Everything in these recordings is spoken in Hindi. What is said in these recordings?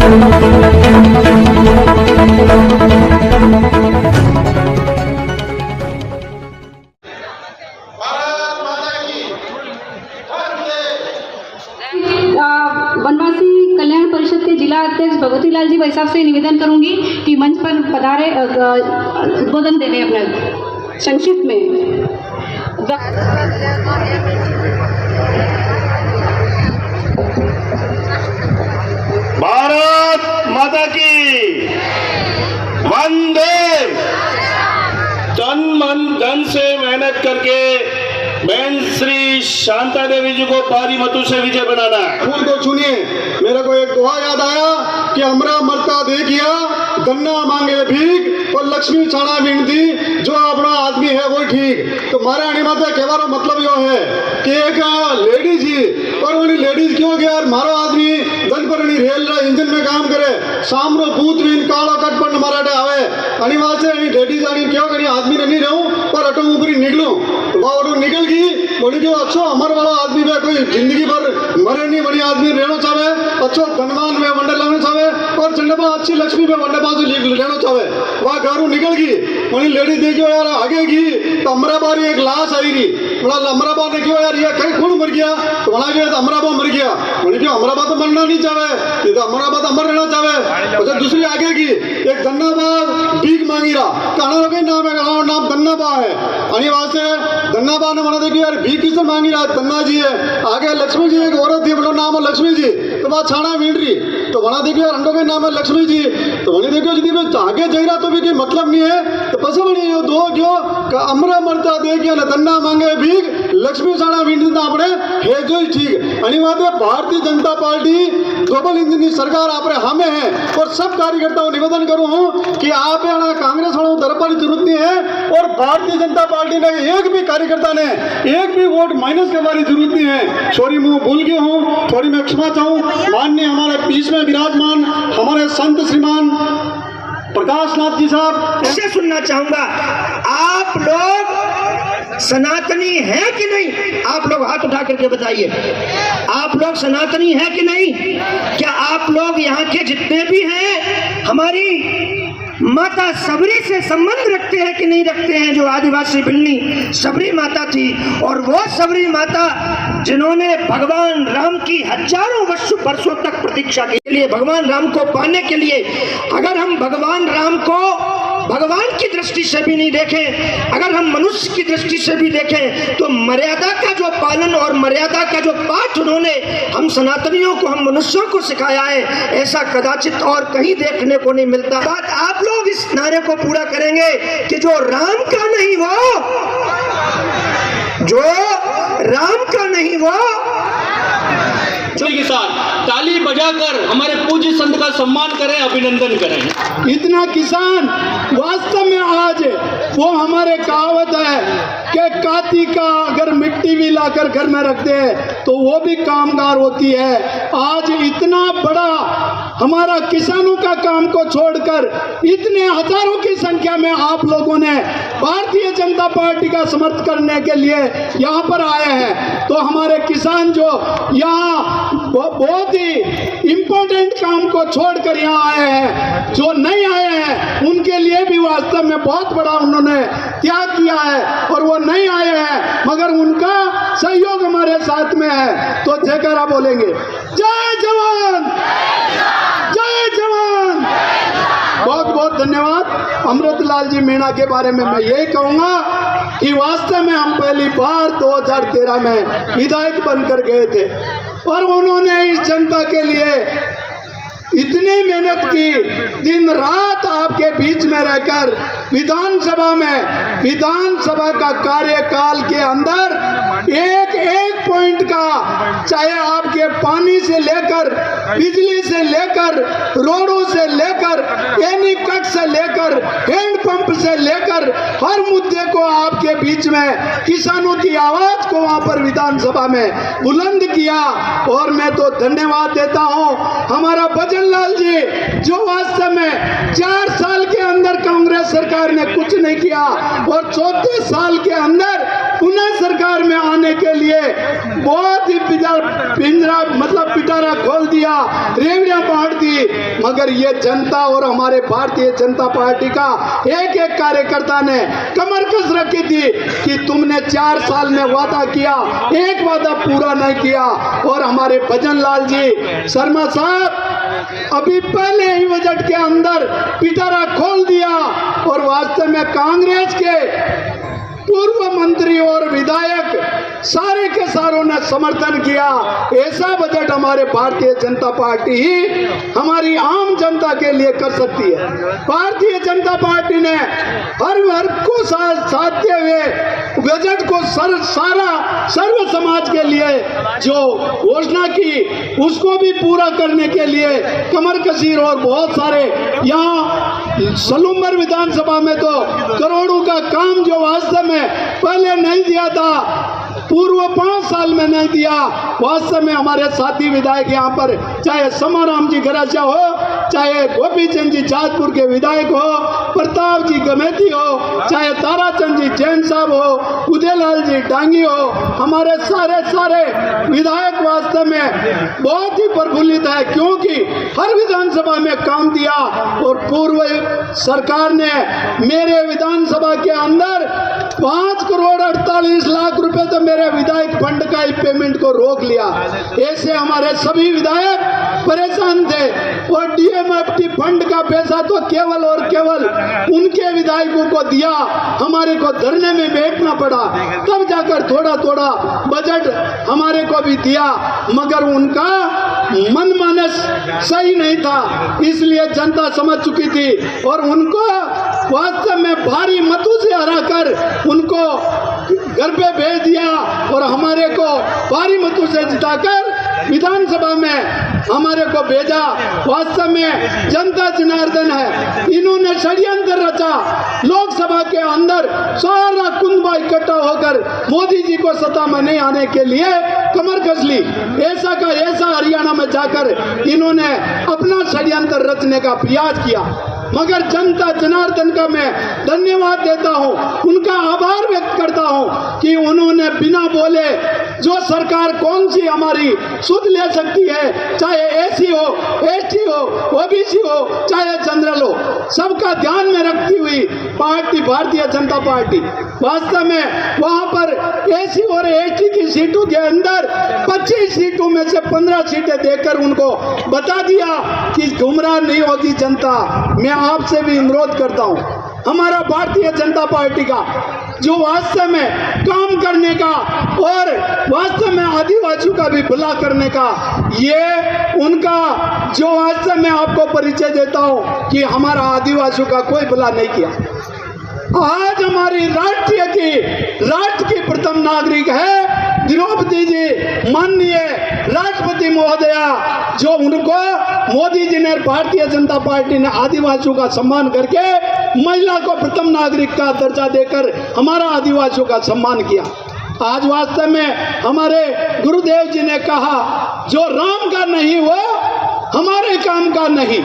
वनवासी कल्याण परिषद के जिला अध्यक्ष भगवती लाल जी भाई साहब से निवेदन करूंगी कि मंच पर पधारे, उद्बोधन देने अपना संक्षिप्त में। भारत माता की वंदे। तन मन धन से मेहनत करके बहन श्री शांता देवी जी को भारी मतों से विजय बनाना है। फूल को चुनिए। मेरे को एक दुआ याद आया कि हमरा मरता देखिया गन्ना मांगे भीख और लक्ष्मी छाना विनती, जो अपना आदमी है वो ठीक। तो मारे आने माता कहवारो मतलब यो है कि एक लेडीज ही और वो लेडीज क्यों कि यार मारो आदमी गन पर रेल इंजन में काम करे, शाम रो पूत विन कालो कट पर मराठे आवे अनिवार्य से लेडीज आनी क्यों करी आदमी नहीं रहूं पर अटो ऊपरी निकलूं तो वो निकल गई बोली जो अच्छो हमारे वाला आदमी में कोई जिंदगी भर मरे नहीं बड़ी आदमी रहना चाहे, अच्छो धनवान में वंडे लाना चाहे और चंडबा अच्छी लक्ष्मी में वंडे बाजू रहना चाहे। वह घरों निकल गई बोली लेडीज देखियो यार आगे की तो अमराबाद एक लाश आई रही बोला अमराबाद ने क्यों यार ये कहीं कौन मर गया तो वहां गया तो अमराबाद मर गया बोली क्यों अमराबाद तो मरना नहीं चाहे, ये तो अमराबाद अमर रहना चाहे। अच्छा दूसरी आगे की एक धन्नाबाद भीख मांगी रहा कहना का नाम है नाम धन्नाबा है अनिवार्य से धन्नाबा ने मना देखिए यार भीख किससे मांगी रहा धन्ना जी है। आगे लक्ष्मी जी एक औरत थी बोलो नाम है लक्ष्मी जी तो बात छाना मीट रही तो वहां देखिए अंडों का नाम है लक्ष्मी जी तो वही देखियो यदि मैं आगे जा रहा तो भी कोई मतलब नहीं है तो पसंद नहीं है दो क्यों अमरा मरता देखिए ना धन्ना मांगे भीख लक्ष्मी छाना मीट अपने है जो ही ठीक। अनिवार्य Bharatiya Janata party global engineer सरकार आपने हमें है और सब कार्यकर्ताओं निवेदन करूं हूं कि आप कांग्रेस वालों दरबार की जरूरत नहीं है और भारतीय जनता पार्टी ने एक भी कार्यकर्ता ने एक भी वोट माइनस करने की जरूरत नहीं है। सॉरी मैं भूल गया हूं, थोड़ी मैं क्षमा चाहूं। माननीय हमारे बीच में विराजमान हमारे संत श्रीमान प्रकाश नाथ जी साहब से सुनना चाहूंगा, आप लोग सनातनी हैं कि नहीं? आप लोग हाथ उठा करके बताइए, आप लोग सनातनी हैं कि नहीं? क्या आप लोग यहाँ के जितने भी हैं हमारी माता सबरी से संबंध रखते हैं कि नहीं रखते हैं? जो आदिवासी बिल्ली सबरी माता थी और वो सबरी माता जिन्होंने भगवान राम की हजारों वर्षों तक प्रतीक्षा के लिए भगवान राम को पाने के लिए, अगर हम भगवान राम को भगवान की दृष्टि से भी नहीं देखें, अगर हम मनुष्य की दृष्टि से भी देखें तो मर्यादा का जो पालन और मर्यादा का जो पाठ उन्होंने हम सनातनियों को हम मनुष्यों को सिखाया है, ऐसा कदाचित और कहीं देखने को नहीं मिलता। बात आप लोग इस नारे को पूरा करेंगे कि जो राम का नहीं वो, जो राम का नहीं वो के साथ ताली बजाकर हमारे पूज्य संत का सम्मान करें, अभिनंदन करें। इतना किसान वास्तव में आज वो हमारे कहावत है कि काती का अगर मिट्टी भी लाकर घर में रखते हैं तो वो भी कामगार होती है। आज इतना बड़ा हमारा किसानों का काम को छोड़कर इतने हजारों की संख्या में आप लोगों ने भारतीय जनता पार्टी का समर्थन करने के लिए यहाँ पर आए हैं, तो हमारे किसान जो यहाँ बहुत ही इम्पोर्टेंट काम को छोड़कर यहाँ आए हैं, जो नहीं आए हैं उनके लिए भी वास्तव में बहुत बड़ा उन्होंने त्याग किया है और वो नहीं आए हैं मगर उनका सहयोग हमारे साथ में है। तो जयकारा बोलेंगे, जय जवान जय जवान। बहुत बहुत धन्यवाद। अमृतलाल जी मीणा के बारे में मैं यही कहूँगा कि वास्तव में हम पहली बार 2013 में विधायक बनकर गए थे और उन्होंने इस जनता के लिए इतनी मेहनत की, दिन रात आपके बीच में रहकर विधानसभा का कार्यकाल के अंदर एक एक पॉइंट का, चाहे आपके पानी से लेकर बिजली से लेकर रोडों से लेकर एनी कट से लेकर हैंडपंप से लेकर हर मुद्दे को आपके बीच में किसानों की आवाज को वहां पर विधानसभा में बुलंद किया। और मैं तो धन्यवाद देता हूं हमारा भजन लाल जी जो वास्तव में 4 साल के अंदर कांग्रेस सरकार ने कुछ नहीं किया और 34 साल के अंदर पुनः सरकार में आने के लिए बहुत ही पिटारा खोल दिया। दिया, रेवड़ियां बांट दी, मगर ये जनता और हमारे भारतीय जनता पार्टी का एक एक कार्यकर्ता ने कमर कस रखी थी कि तुमने 4 साल में वादा किया, एक वादा पूरा नहीं किया। और हमारे भजन लाल जी शर्मा साहब अभी पहले ही बजट के अंदर पिटारा खोल दिया और वास्तव में कांग्रेस के पूर्व मंत्री और विधायक सारे के सारों ने समर्थन किया। ऐसा बजट हमारे भारतीय जनता पार्टी ही हमारी आम जनता के लिए कर सकती है। भारतीय जनता पार्टी ने हर वर्ग को साधते हुए बजट को सर्व समाज के लिए जो घोषणा की उसको भी पूरा करने के लिए कमर कसीर और बहुत सारे यहाँ सलूमर विधानसभा में तो करोड़ों का काम जो वास्तव में पहले नहीं दिया था, पूर्व 5 साल में नहीं दिया, वास्तव में हमारे साथी विधायक यहाँ पर चाहे समाराम जी गरासिया हो, चाहे गोपी चंद जी जाजपुर के विधायक हो, प्रताप जी गमेती हो, चाहे ताराचंद जी जैन साहब हो, उदयलाल जी डांगी हो, हमारे सारे विधायक वास्तव में बहुत ही प्रफुल्लित है क्योंकि हर विधानसभा में काम दिया। और पूर्व सरकार ने मेरे विधानसभा के अंदर 5 करोड़ 48 लाख रुपए तो मेरे विधायक फंड का ही पेमेंट को रोक लिया। ऐसे हमारे सभी विधायक परेशान थे और डीएमएफटी फंड का पैसा तो केवल और केवल उनके विधायकों को दिया, हमारे को धरने में बैठना पड़ा, तब जाकर थोड़ा बजट हमारे को भी दिया, मगर उनका मन मानस सही नहीं था, इसलिए जनता समझ चुकी थी और उनको वास्तव में भारी मतों से हराकर उनको घर पे भेज दिया और हमारे को भारी मतों से जिताकर विधानसभा में हमारे को भेजा। वास्तव में जनता जनार्दन है, इन्होंने षड्यंत्र रचा, लोकसभा के अंदर सारा कुंभा इकट्ठा होकर मोदी जी को सत्ता में नहीं आने के लिए कमर कस ली। ऐसा का ऐसा हरियाणा में जाकर इन्होंने अपना षड्यंत्र रचने का प्रयास किया, मगर जनता जनार्दन का मैं धन्यवाद देता हूं, उनका आभार व्यक्त करता हूं कि उन्होंने बिना बोले जो सरकार कौन सी हमारी सुध ले सकती है, चाहे एसी हो, एसटी हो, ओबीसी हो, चाहे जनरल हो, सबका ध्यान में रखती हुई पार्टी भारतीय जनता पार्टी वास्तव में वहां पर एसी और एसटी की सीटों के अंदर 25 सीटों में से 15 सीटें देकर उनको बता दिया कि गुमराह नहीं होगी जनता। मैं आपसे भी अनुरोध करता हूं, हमारा भारतीय जनता पार्टी का जो वास्तव में काम करने का और वास्तव में आदिवासियों का भी भला करने का, ये उनका जो वास्तव में आपको परिचय देता हूं कि हमारा आदिवासियों का कोई भला नहीं किया। आज हमारी राष्ट्र की प्रथम नागरिक है द्रौपदी जी, माननीय राष्ट्रपति महोदया, जो उनको मोदी जी ने भारतीय जनता पार्टी ने आदिवासियों का सम्मान करके महिला को प्रथम नागरिक का दर्जा देकर हमारा आदिवासियों का सम्मान किया। आज वास्तव में हमारे गुरुदेव जी ने कहा जो राम का नहीं वो हमारे काम का नहीं,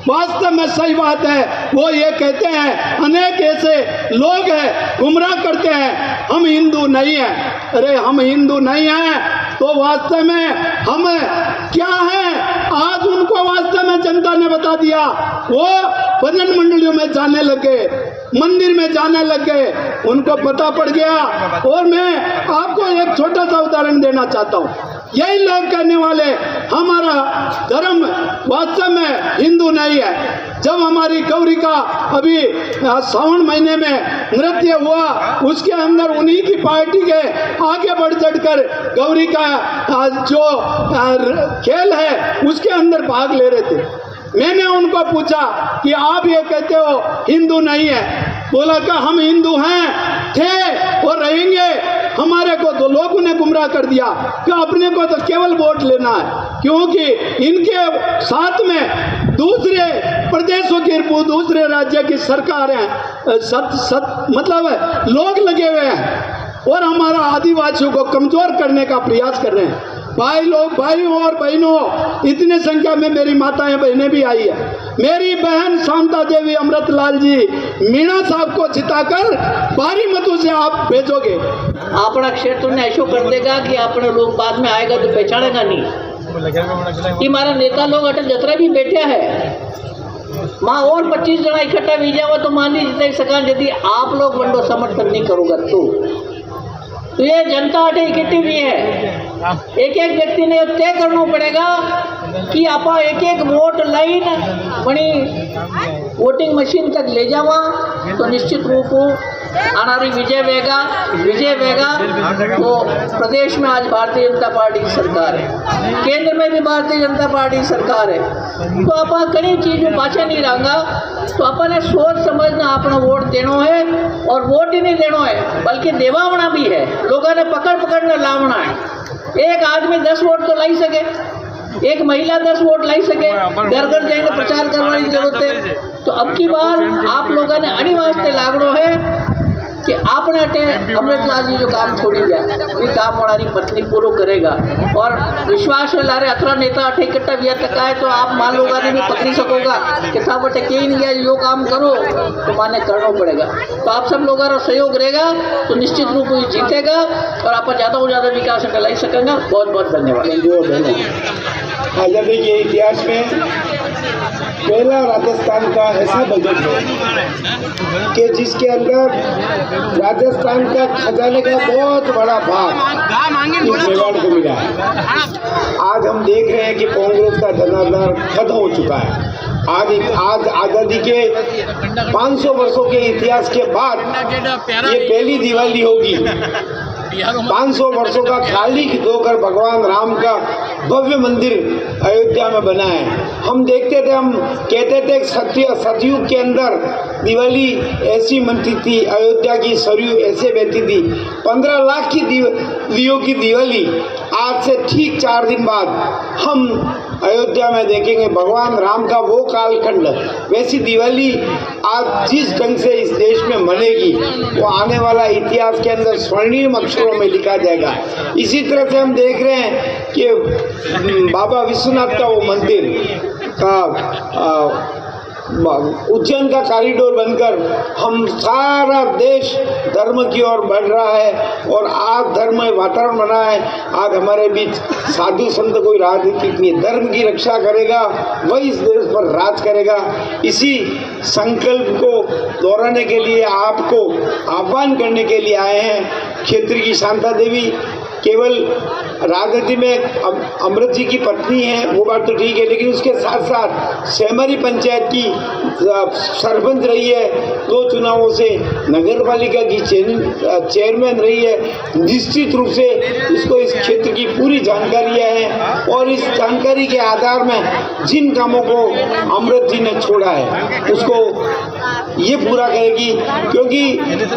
वास्तव में सही बात है। वो ये कहते हैं, अनेक ऐसे लोग हैं गुमराह करते हैं हम हिंदू नहीं हैं। अरे हम हिंदू नहीं हैं तो वास्तव में हम क्या हैं? आज उनको वास्तव में जनता ने बता दिया, वो भजन मंडलियों में जाने लगे, मंदिर में जाने लग गए, उनको पता पड़ गया। और मैं आपको एक छोटा सा उदाहरण देना चाहता हूँ। यही लोग कहने वाले हमारा धर्म वास्तव में हिंदू नहीं है। जब हमारी गौरी का अभी सावन महीने में नृत्य हुआ, उसके अंदर उन्हीं की पार्टी के आगे बढ़ चढ़कर गौरी का जो खेल है उसके अंदर भाग ले रहे थे। मैंने उनको पूछा कि आप ये कहते हो हिंदू नहीं है, बोला कि हम हिंदू हैं, थे और रहेंगे। हमारे को तो लोगों ने गुमराह कर दिया कि अपने को तो केवल वोट लेना है, क्योंकि इनके साथ में दूसरे प्रदेशों की दूसरे राज्य की सरकार है, मतलब लोग लगे हुए हैं और हमारा आदिवासियों को कमजोर करने का प्रयास कर रहे हैं। भाइयों और बहनों, इतनी संख्या में मेरी माताएं बहनें भी आई है। मेरी बहन शांता देवी अमृतलाल जी मीणा साहब को जिताकर भारी मतों से आप भेजोगे। अपना क्षेत्र ने ऐसा कर देगा कि अपने लोग बाद में आएगा तो पहचानेगा नहीं। कि हमारा नेता लोग अटल जतरा भी बैठा है माँ और 25 जना इकट्ठा भी जाओ तो मान लीजिए सका यदि आप लोग वंडो समर्थन नहीं करोगे तो ये जनता अटे इकट्ठी भी है। एक एक व्यक्ति ने तय करना पड़ेगा कि आप एक एक वोट लाइन बनी वोटिंग मशीन तक ले जावा तो निश्चित रूप आनारी विजय वेगा तो प्रदेश में आज भारतीय जनता पार्टी की सरकार है, केंद्र में भी भारतीय जनता पार्टी की सरकार है। तो आप कई चीज़ों पाछे नहीं रहांगा तो अपने सोच समझना अपना वोट देना है और वोट ही नहीं देना है बल्कि देवावना भी है। लोगों ने पकड़ लावना है। एक आदमी 10 वोट तो लाई सके, एक महिला 10 वोट लाई सके, घर घर जाएंगे प्रचार करने की जरूरत है। तो अब की बार आप लोगों ने अनिवार्य लागणो है कि आपने अटे अमृतलाल जी जो काम छोड़ी दिया ये काम हमारी पत्नी पूरा करेगा और विश्वास है लारे अतरा नेता अठे इकट्ठा भी तक आए तो आप मान लोग भी पकड़ी सकोगा कि था बटे कहीं नहीं यो काम करो तो माने करना पड़ेगा। तो आप सब लोगों का सहयोग रहेगा तो निश्चित रूप से जीतेगा और आप ज़्यादा से ज़्यादा विकास लाई सकेंगे। बहुत बहुत धन्यवाद। आज़ादी के इतिहास में पहला राजस्थान का ऐसा बजट है कि जिसके अंदर राजस्थान का खजाने का बहुत बड़ा भाग इस मेवाड़ को मिला है। आज हम देख रहे हैं कि कांग्रेस का जनाधार खत्म हो चुका है। आज आज़ादी के 500 वर्षों के इतिहास के बाद ये पहली दिवाली होगी। 500 वर्षों का खाली धोकर भगवान राम का भव्य मंदिर अयोध्या में बना है। हम देखते थे, हम कहते थे सतयुग के अंदर दिवाली ऐसी मनती थी, अयोध्या की सरयू ऐसे बहती थी। 15 लाख की दियों की दिवाली आज से ठीक 4 दिन बाद हम अयोध्या में देखेंगे। भगवान राम का वो कालखंड वैसी दिवाली आज जिस ढंग से इस देश में मनेगी वो आने वाला इतिहास के अंदर स्वर्णिम अक्षरों में लिखा जाएगा। इसी तरह से हम देख रहे हैं कि बाबा विश्वनाथ का वो मंदिर का उज्जैन का कॉरिडोर बनकर हम सारा देश धर्म की ओर बढ़ रहा है और आज धर्म वातावरण बना है। आज हमारे बीच साधु संत कोई राजनीतिक नहीं, धर्म की रक्षा करेगा वही इस देश पर राज करेगा। इसी संकल्प को दोहराने के लिए आपको आह्वान करने के लिए आए हैं। क्षेत्र की शांता देवी केवल राजनीति में अमृत जी की पत्नी है वो बात तो ठीक है, लेकिन उसके साथ साथ सेमरी पंचायत की सरपंच रही है, 2 चुनावों से नगर पालिका की चेयरमैन रही है। निश्चित रूप से उसको इस क्षेत्र की पूरी जानकारियाँ हैं और इस जानकारी के आधार में जिन कामों को अमृत जी ने छोड़ा है उसको ये पूरा करेगी, क्योंकि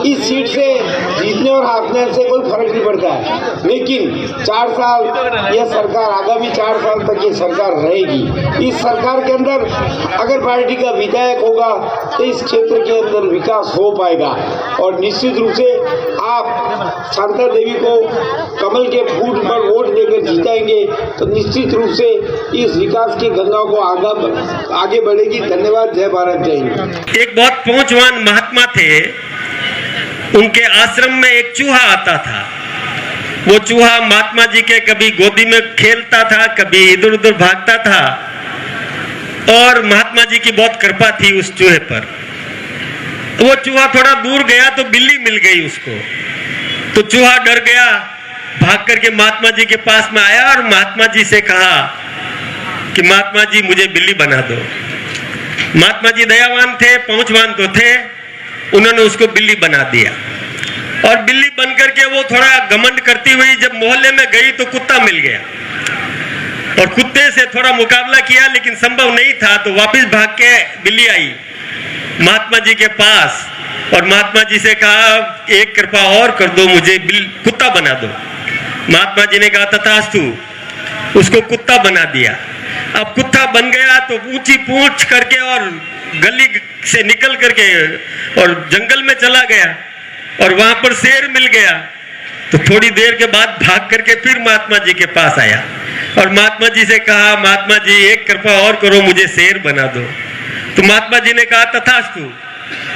इस सीट से जीतने और हारने से कोई फर्क नहीं पड़ता है। लेकिन 4 साल यह सरकार, आगामी 4 साल तक ये सरकार रहेगी। इस सरकार के अंदर अगर पार्टी का विधायक होगा तो इस क्षेत्र के अंदर विकास हो पाएगा और निश्चित रूप से आप शांता देवी को कमल के फूट पर वोट देकर जिताएंगे तो निश्चित रूप से इस विकास की गंगा को आगे बढ़ेगी। धन्यवाद। जय भारत, जय हिंद। एक बहुत पहुंचवान महात्मा थे, उनके आश्रम में एक चूहा आता था। वो चूहा महात्मा जी के कभी गोदी में खेलता था, कभी इधर उधर भागता था और महात्मा जी की बहुत कृपा थी उस चूहे पर। वो चूहा थोड़ा दूर गया तो बिल्ली मिल गई उसको, तो चूहा डर गया, भाग करके महात्मा जी के पास में आया और महात्मा जी से कहा कि महात्मा जी मुझे बिल्ली बना दो। महात्मा जी दयावान थे, पहुंचवान तो थे, उन्होंने उसको बिल्ली बना दिया और बिल्ली बन करके वो थोड़ा घमंड करती हुई जब मोहल्ले में गई तो कुत्ता मिल गया और कुत्ते से थोड़ा मुकाबला किया, लेकिन संभव नहीं था तो वापस भाग के बिल्ली आई महात्मा जी के पास और महात्मा जी से कहा एक कृपा और कर दो, मुझे कुत्ता बना दो। महात्मा जी ने कहा तथास्तु, उसको कुत्ता बना दिया। अब कुत्ता बन गया तो ऊंची पूंछ करके और गली से निकल करके और जंगल में चला गया और वहां पर शेर मिल गया। तो थोड़ी देर के बाद भाग करके फिर महात्मा जी के पास आया और महात्मा जी से कहा महात्मा जी एक कृपा और करो, मुझे शेर बना दो। तो महात्मा जी ने कहा तथास्तु,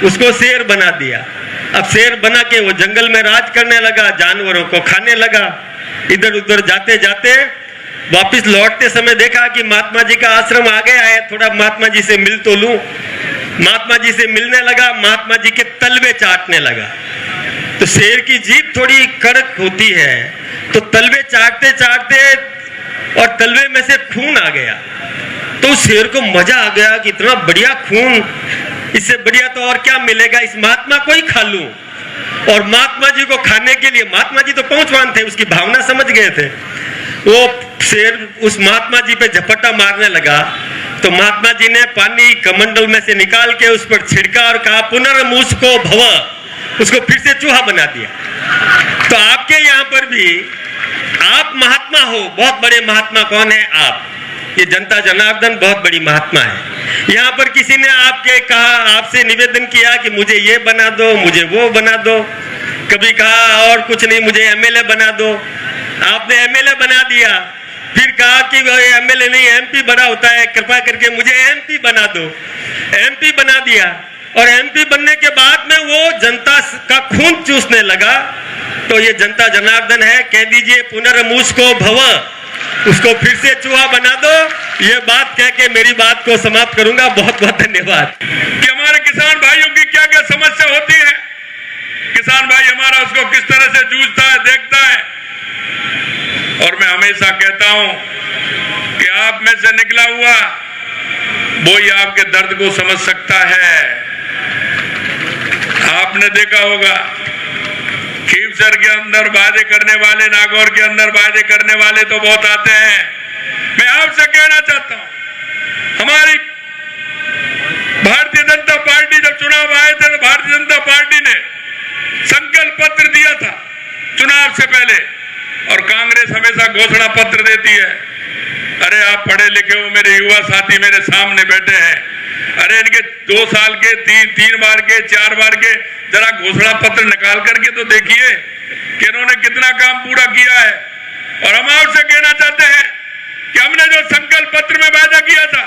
उसको शेर बना दिया। अब शेर बना के वो जंगल में राज करने लगा, जानवरों को खाने लगा। इधर उधर जाते जाते वापस लौटते समय देखा कि महात्मा जी का आश्रम आ गया है, थोड़ा महात्मा जी से मिल तो लूं। महात्मा जी से मिलने लगा, महात्मा जी के तलवे चाटने लगा। तो शेर की जीभ थोड़ी कड़क होती है, तो तलवे चाटते चाटते और तलवे में से खून आ गया। तो उस शेर को मजा आ गया कि इतना बढ़िया खून, इससे बढ़िया तो और क्या मिलेगा, इस महात्मा को ही खा लूं। और महात्मा जी को खाने के लिए, महात्मा जी तो पहुंचवान थे, उसकी भावना समझ गए थे, वो शेर उस महात्मा जी पे झपट्टा मारने लगा। तो महात्मा जी ने पानी कमंडल में से निकाल के उस पर छिड़का और कहा पुनर्मुसको भव, उसको फिर से चूहा बना दिया। तो आपके यहाँ पर भी आप महात्मा हो, बहुत बड़े महात्मा कौन है? आप, ये जनता जनार्दन बहुत बड़ी महात्मा है। यहाँ पर किसी ने आपके कहा, आपसे निवेदन किया कि मुझे ये बना दो, मुझे वो बना दो, कभी कहा और कुछ नहीं मुझे एमएलए बना दो, आपने एमएलए बना दिया। फिर कहा कि एमएलए नहीं एमपी बड़ा होता है, कृपा करके मुझे एमपी बना दो, एमपी बना दिया। और एमपी बनने के बाद में वो जनता का खून चूसने लगा। तो ये जनता जनार्दन है, कह दीजिए पुनर्मुसको भव, उसको फिर से चूहा बना दो। ये बात कह के मेरी बात को समाप्त करूंगा। बहुत बहुत धन्यवाद। कि हमारे किसान भाइयों की क्या क्या समस्या होती है, किसान भाई हमारा उसको किस तरह से जूझता है, देखता है। और मैं हमेशा कहता हूं कि आप में से निकला हुआ वो ही आपके दर्द को समझ सकता है। आपने देखा होगा खीवसर के अंदर वादे करने वाले, नागौर के अंदर वादे करने वाले तो बहुत आते हैं। मैं आपसे कहना चाहता हूं, हमारी भारतीय जनता पार्टी जब चुनाव आए थे तो भारतीय जनता पार्टी ने संकल्प पत्र दिया था चुनाव से पहले, और कांग्रेस हमेशा घोषणा पत्र देती है। अरे आप पढ़े लिखे हो, मेरे युवा साथी मेरे सामने बैठे हैं, अरे इनके 2 साल के 3 बार के 4 बार के जरा घोषणा पत्र निकाल करके तो देखिए कि इन्होंने कितना काम पूरा किया है। और हम आपसे कहना चाहते हैं कि हमने जो संकल्प पत्र में वादा किया था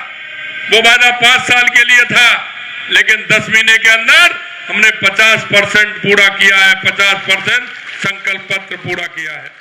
वो वादा 5 साल के लिए था, लेकिन 10 महीने के अंदर हमने 50% पूरा किया है, 50% संकल्प पत्र पूरा किया है।